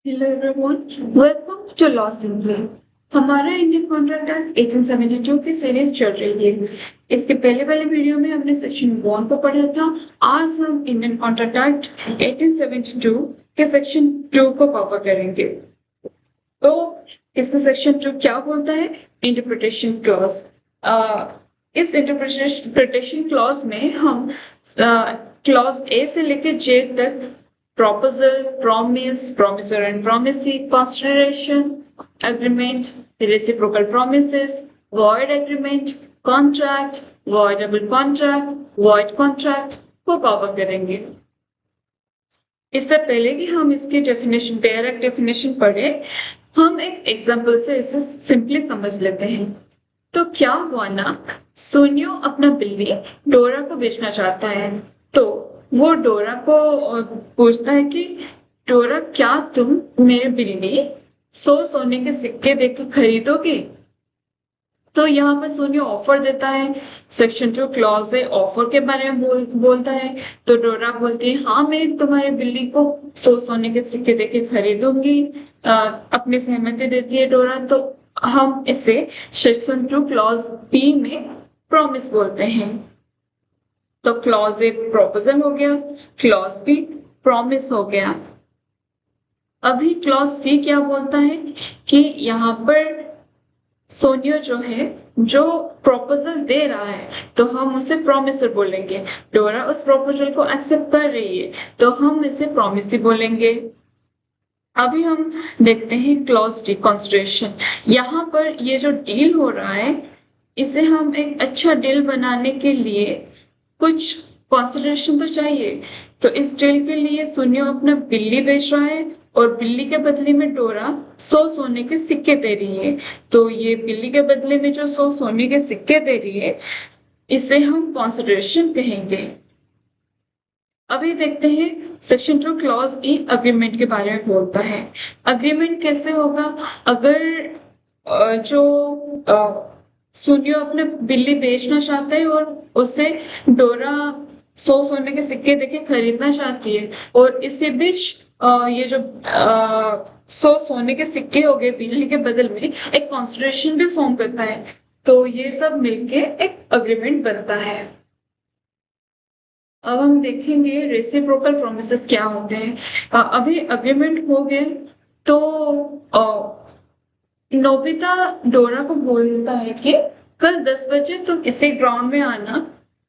Hello everyone, welcome to law simply. हमारा Indian contract act 1872 की series चल रही है। इसके पहले वाले वीडियो में हमने सेक्शन 1 को पढ़ा था। आज हम इंडियन कॉन्ट्रैक्ट एक्ट 1872 के सेक्शन 2 को कवर करेंगे। तो इसका सेक्शन 2 क्या बोलता है? Interpretation clause. इस इंटरप्रिटेशन क्लॉज में हम क्लॉज ए से लेकर जे तक proposal, promise, promisor and promisee, consideration, agreement, reciprocal promises, void agreement, contract, voidable contract, void contract को कवर करेंगे। इससे पहले कि हम इसकी डेफिनेशन डायरेक्ट डेफिनेशन पढ़े, हम एक एग्जांपल से इसे सिंपली समझ लेते हैं। तो क्या हुआ ना, सोनियो अपना बिल्ली डोरा को बेचना चाहता है। तो वो डोरा को पूछता है कि डोरा, क्या तुम मेरे बिल्ली 100 सोने के सिक्के देकर खरीदोगे? तो यहाँ पर सोनियो ऑफर देता है। सेक्शन 2 क्लॉज है, ऑफर के बारे में बोलता है। तो डोरा बोलती है, हाँ मैं तुम्हारे बिल्ली को 100 सोने के सिक्के देके खरीदूंगी। अपनी सहमति देती है डोरा। तो हम इसे सेक्शन 2 क्लॉज बी में प्रॉमिस बोलते हैं। तो क्लॉज ए प्रोपोजल हो गया, क्लॉज बी प्रॉमिस हो गया। अभी क्लॉज सी क्या बोलता है कि यहाँ पर सोनियो जो है, जो प्रपोजल दे रहा है, तो हम उसे प्रॉमिसर बोलेंगे। डोरा उस प्रपोजल को एक्सेप्ट कर रही है, तो हम इसे प्रॉमिसी बोलेंगे। अभी हम देखते हैं क्लॉज डी, कंसिडरेशन। यहाँ पर ये जो डील हो रहा है, इसे हम एक अच्छा डील बनाने के लिए कुछ कंसिडरेशन तो चाहिए। तो इस डील के लिए सोनियो अपना बिल्ली बेच रहा है और बिल्ली के बदले में डोरा 100 सोने के सिक्के दे रही है। तो ये बिल्ली के बदले में जो 100 सोने के सिक्के दे रही है, इसे हम कंसिडरेशन कहेंगे। अभी देखते हैं सेक्शन 2 क्लॉज ई अग्रीमेंट के बारे में बोलता है। अग्रीमेंट कैसे होगा? अगर जो सोनियो अपने बिल्ली बेचना चाहता है और उसे डोरा 100 सोने के सिक्के देके खरीदना चाहती है, और इसी बीच ये जो 100 सोने के सिक्के हो गए बिल्ली के बदल में, एक कंसिडरेशन भी फॉर्म करता है। तो ये सब मिलके एक अग्रीमेंट बनता है। अब हम देखेंगे रेसिप्रोकल प्रोमिसेस क्या होते हैं। अभी अग्रीमेंट हो गए तो नोबिता डोरा को बोलता है कि कल 10 बजे तुम इसी ग्राउंड में आना,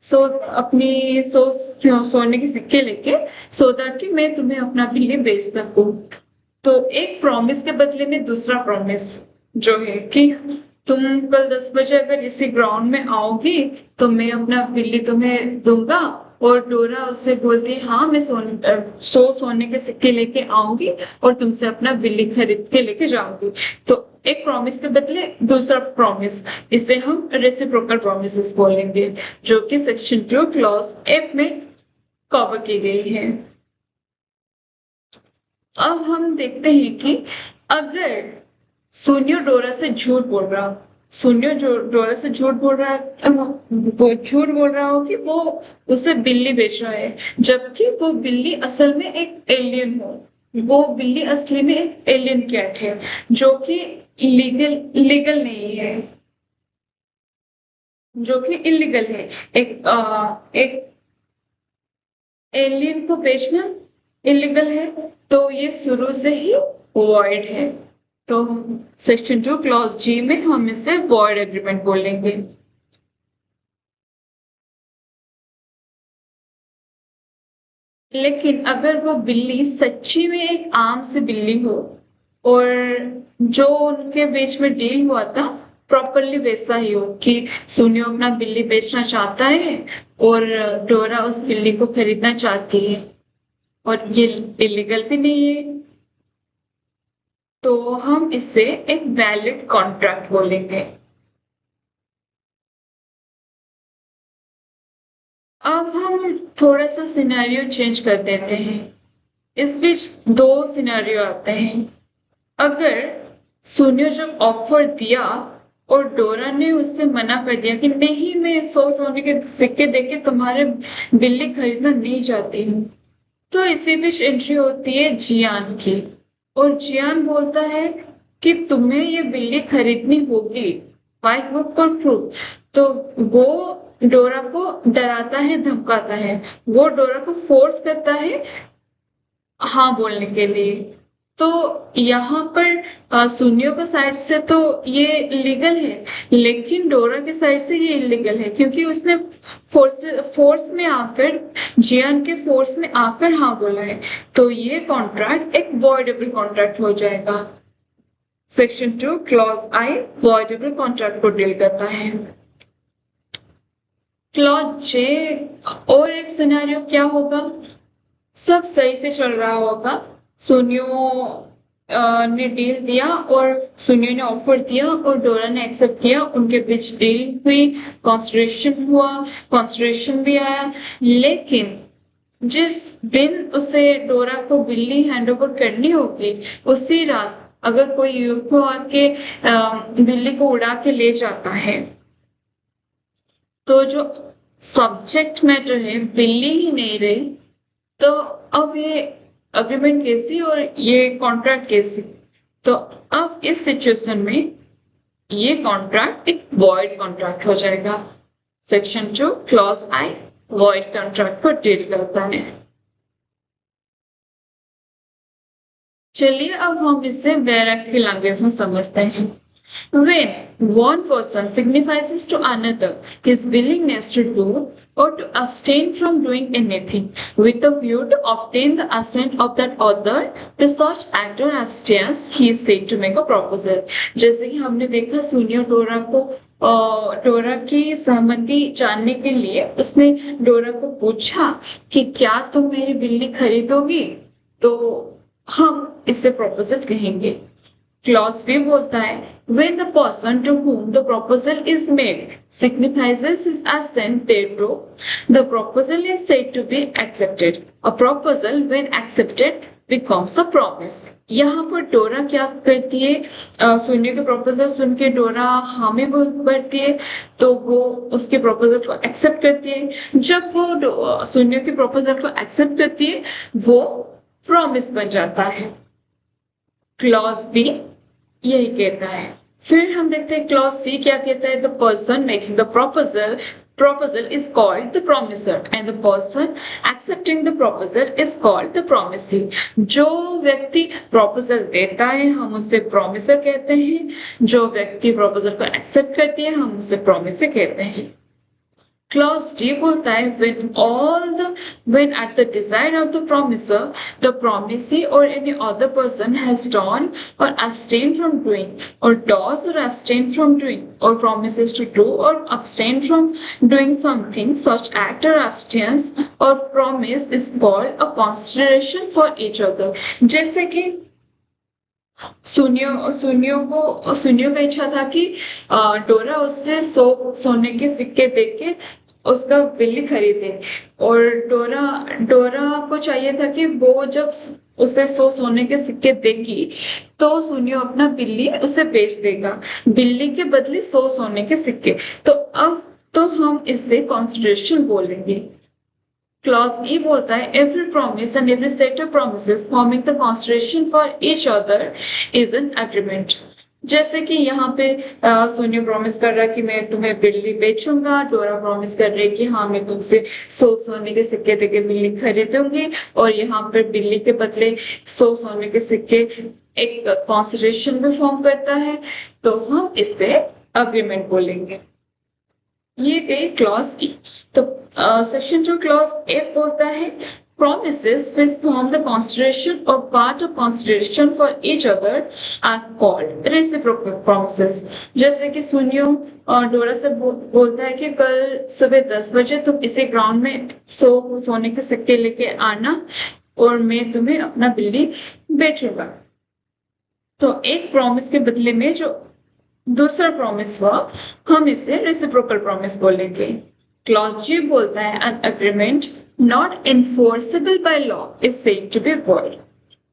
अपनी सोने के सिक्के लेके, सो दैट कि मैं तुम्हें अपना बिल्ली बेच सकूं। तो एक प्रॉमिस के बदले में दूसरा प्रॉमिस जो है कि तुम कल 10 बजे अगर इसी ग्राउंड में आओगी तो मैं अपना बिल्ली तुम्हें दूंगा। और डोरा उससे बोलती है, हाँ मैं 100 सोने के सिक्के लेके आऊंगी और तुमसे अपना बिल्ली खरीद के लेके जाऊंगी। तो एक प्रॉमिस के बदले दूसरा प्रॉमिस, इसे हम रेसिप्रोकल प्रॉमिसेस बोलेंगे, जो कि सेक्शन 2 क्लॉज एफ में कवर की गई है। अब हम देखते हैं कि अगर सोनियो डोरा से झूठ बोल रहा, सोनियो जो डोरा से झूठ बोल रहा है, वो झूठ बोल रहा हो कि वो उसे बिल्ली बेच रहा है, जबकि वो बिल्ली असल में एक एलियन हो। वो बिल्ली असली में एक एलियन कैट है, जो कि लीगल नहीं है, जो कि इलीगल है। एक एलियन को बेचना इलीगल है, तो ये शुरू से ही वॉइड है। तो सेक्शन 2 क्लॉज जी में हम इसे वॉइड एग्रीमेंट बोलेंगे। लेकिन अगर वो बिल्ली सच्ची में एक आम सी बिल्ली हो और जो उनके बीच में डील हुआ था प्रॉपरली वैसा ही हो कि सोनियो अपना बिल्ली बेचना चाहता है और डोरा उस बिल्ली को खरीदना चाहती है, और ये इलीगल भी नहीं है, तो हम इसे एक वैलिड कॉन्ट्रैक्ट बोलेंगे। अब हम थोड़ा सा सिनेरियो चेंज कर देते हैं। इस बीच दो सिनेरियो आते हैं। अगर सोनियो जब ऑफर दिया और डोरा ने उससे मना कर दिया कि नहीं, मैं 100 सोने के सिक्के देके तुम्हारे बिल्ली खरीदना नहीं चाहती हूँ, तो इसी बीच एंट्री होती है जियान की, और जियान बोलता है कि तुम्हें ये बिल्ली खरीदनी होगी, बाय हुक और क्रूक। तो वो डोरा को डराता है, धमकाता है, वो डोरा को फोर्स करता है हाँ बोलने के लिए। तो यहाँ पर सुनियो के साइड से तो ये लीगल है, लेकिन डोरा के साइड से ये इलीगल है, क्योंकि उसने फोर्स में आकर, जियान के फोर्स में आकर हाँ बोला है। तो ये कॉन्ट्रैक्ट एक वॉइडेबल कॉन्ट्रैक्ट हो जाएगा। सेक्शन 2 क्लॉज आई वॉइडेबल कॉन्ट्रैक्ट को डील करता है। क्लॉज जे और एक सिनेरियो क्या होगा, सब सही से चल रहा होगा, सुनियो ने डील दिया और सुनियो ने ऑफर दिया और डोरा ने एक्सेप्ट किया, उनके बीच डील हुई, कॉन्सिडरेशन हुआ, कॉन्सिडरेशन भी आया। लेकिन जिस दिन उसे डोरा को बिल्ली हैंड ओवर करनी होगी, उसी रात अगर कोई यूएफओ आके बिल्ली को उड़ा के ले जाता है, तो जो सब्जेक्ट मैटर है बिल्ली ही नहीं रही, तो अब ये अग्रीमेंट कैसी और ये कॉन्ट्रैक्ट कैसी। तो अब इस सिचुएशन में ये कॉन्ट्रैक्ट एक वॉइड कॉन्ट्रैक्ट हो जाएगा। सेक्शन 2 क्लॉज आई वॉइड कॉन्ट्रैक्ट को डील करता है। चलिए अब हम इसे वेयर की लैंग्वेज में समझते हैं। When one person signifies to another his willingness to do or to abstain from doing anything with a view to obtain the assent of that other to such act or abstinence, he is said to make a proposal. जैसे कि हमने देखा सुनियो डोरा को डोरा की सहमति जानने के लिए उसने डोरा को पूछा कि क्या तुम मेरी बिल्ली खरीदोगी, तो हम इसे प्रपोजल कहेंगे। Clause B बोलता है when the person to whom the proposal is made signifies his assent thereto, the proposal is said to be accepted. A proposal when accepted becomes a promise. यहाँ पर डोरा क्या करती है, सुनियो के प्रपोजल सुन के डोरा हाँ में बढ़ती है, तो वो उसके प्रपोजल को एक्सेप्ट करती है। जब वो सुनियो के प्रपोजल को एक्सेप्ट करती है, वो प्रॉमिस बन जाता है। क्लॉज बी यही कहता है। फिर हम देखते हैं क्लॉज सी क्या कहता है, the person making the proposal is called the promiser and the person accepting the proposal is called the promisee. जो व्यक्ति प्रपोजल देता है हम उसे promiser कहते हैं, जो व्यक्ति प्रपोजल को एक्सेप्ट करती है हम उसे promisee कहते हैं। Clause D बोलता है when at the desire of the promiser, the promisee or any other person has done or abstained from doing or does or abstain from doing or promises to do or abstain from doing something, such act or abstinence or promise is called a consideration for each other. जैसे कि सुनियो का इच्छा था कि डोरा उससे 100 सोने के सिक्के देके उसका बिल्ली खरीदे, और डोरा को चाहिए था कि वो जब उसे 100 सोने के सिक्के देगी तो सुनियो अपना बिल्ली उसे बेच देगा, बिल्ली के बदले 100 सोने के सिक्के। तो अब तो हम इसे कॉन्सिडरेशन बोलेंगे। Clause E बोलता है every promise and every set of promises forming the consideration for each other is an agreement. जैसे कि यहाँ पे सुनियो प्रॉमिस कर रहा है कि मैं तुम्हें बिल्ली बेचूंगा, डोरा प्रॉमिस कर रही है कि हाँ मैं तुमसे 100 सोने के सिक्के देके बिल्ली खरीदूंगी, और यहाँ पे बिल्ली के बदले 100 सोने के सिक्के एक कॉन्सिडरेशन भी फॉर्म करता है, तो हम इसे अग्रीमेंट बोलेंगे। ये गई क्लॉज ई। तो सेक्शन 2 क्लॉज ए बोलता है promises which form the consideration or part of consideration for each other are called reciprocal promises. जैसे कि सुनियो और डोरा से बोलता है कि कल सुबह 10 बजे तुम इसी ग्राउंड में 100 सोने के सिक्के लेके आना और मैं तुम्हें अपना बिल्ली बेचूंगा। तो एक प्रॉमिस के बदले में जो दूसरा प्रॉमिस हुआ हम इसे रेसिप्रोकल प्रॉमिस बोलेंगे। क्लॉज जी बोलता है an agreement not enforceable by law is said to be void.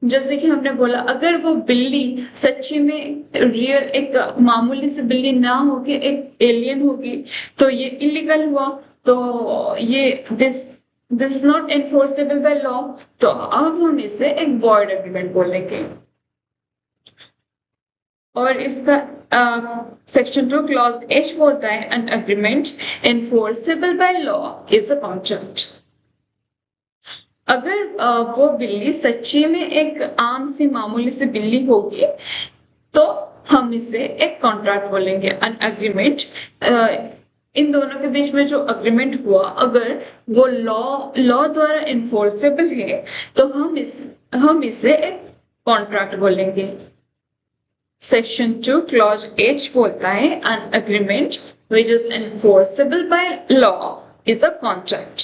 जैसे कि हमने बोला अगर वो बिल्ली सच्ची में रियल एक मामूली सी बिल्ली ना होगी, एक एलियन होगी, तो ये इलीगल हुआ, तो ये this not enforceable by law, तो अब हम इसे एक वॉइड एग्रीमेंट बोलेंगे। और इसका सेक्शन 2 क्लॉज एच बोलता है an agreement enforceable by law is a contract. अगर वो बिल्ली सच्ची में एक आम सी मामूली सी बिल्ली होगी तो हम इसे एक कॉन्ट्रैक्ट बोलेंगे। एन अग्रीमेंट, इन दोनों के बीच में जो अग्रीमेंट हुआ अगर वो लॉ द्वारा इन्फोर्सेबल है तो हम इसे एक कॉन्ट्रैक्ट बोलेंगे। सेक्शन 2 क्लॉज एच बोलता है an agreement which is enforceable by law is a contract.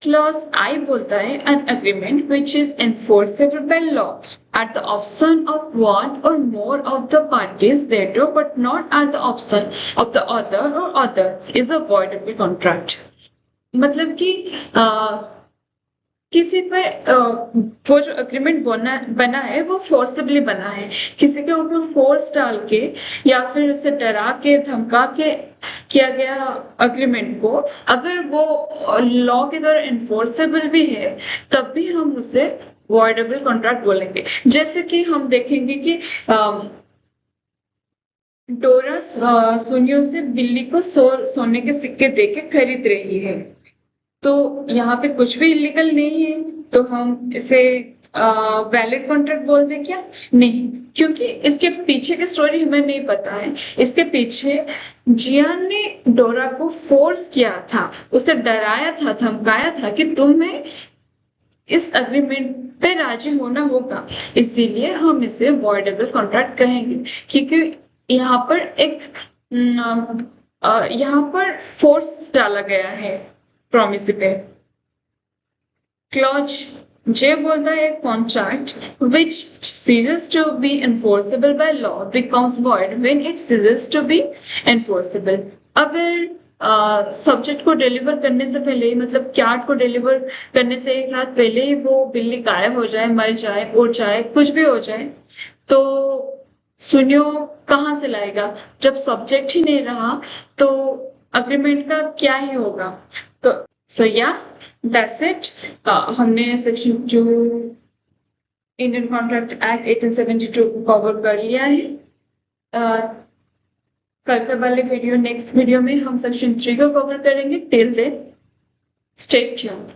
Clause आई बोलता है an agreement which is enforceable by law at the option of one or more of the parties thereto but not at the option of the other or others is a voidable contract। मतलब कि किसी पे वो जो agreement बना है वो forcibly बना है, किसी के ऊपर फोर्स डाल के या फिर उसे डरा के धमका के किया गया अग्रीमेंट को अगर वो लॉ के द्वारा इन्फोर्सेबल भी है तब भी हम उसे वॉइडेबल कॉन्ट्रैक्ट बोलेंगे। जैसे कि हम देखेंगे कि डोरा सुनियो से बिल्ली को सोने के सिक्के देके खरीद रही है तो यहाँ पे कुछ भी इलीगल नहीं है तो हम इसे वैलिड कॉन्ट्रैक्ट बोल दें क्या? नहीं, क्योंकि इसके पीछे की स्टोरी हमें नहीं पता है। इसके पीछे जियान ने डोरा को फोर्स किया था, उसे डराया था, धमकाया था कि तुम्हें इस अग्रीमेंट पे राजी होना होगा, इसीलिए हम इसे वॉइडेबल कॉन्ट्रैक्ट कहेंगे क्योंकि यहाँ पर एक यहाँ पर फोर्स डाला गया है प्रॉमिस पे। क्लॉज जे बोलता है contract which ceases to be enforceable by law becomes void when it ceases to be enforceable। अगर सब्जेक्ट को डिलीवर करने से पहले मतलब कैट को डिलीवर करने से एक रात पहले ही वो बिल्ली गायब हो जाए, मर जाए, उड़ जाए, कुछ भी हो जाए तो सुनियो कहाँ से लाएगा? जब सब्जेक्ट ही नहीं रहा तो अग्रीमेंट का क्या ही होगा? तो सो या दैट्स इट। हमने सेक्शन 2 इंडियन कॉन्ट्रैक्ट एक्ट 1872 को कवर कर लिया है। कल वाले वीडियो नेक्स्ट वीडियो में हम सेक्शन 3 को कवर करेंगे। Till then stay tuned.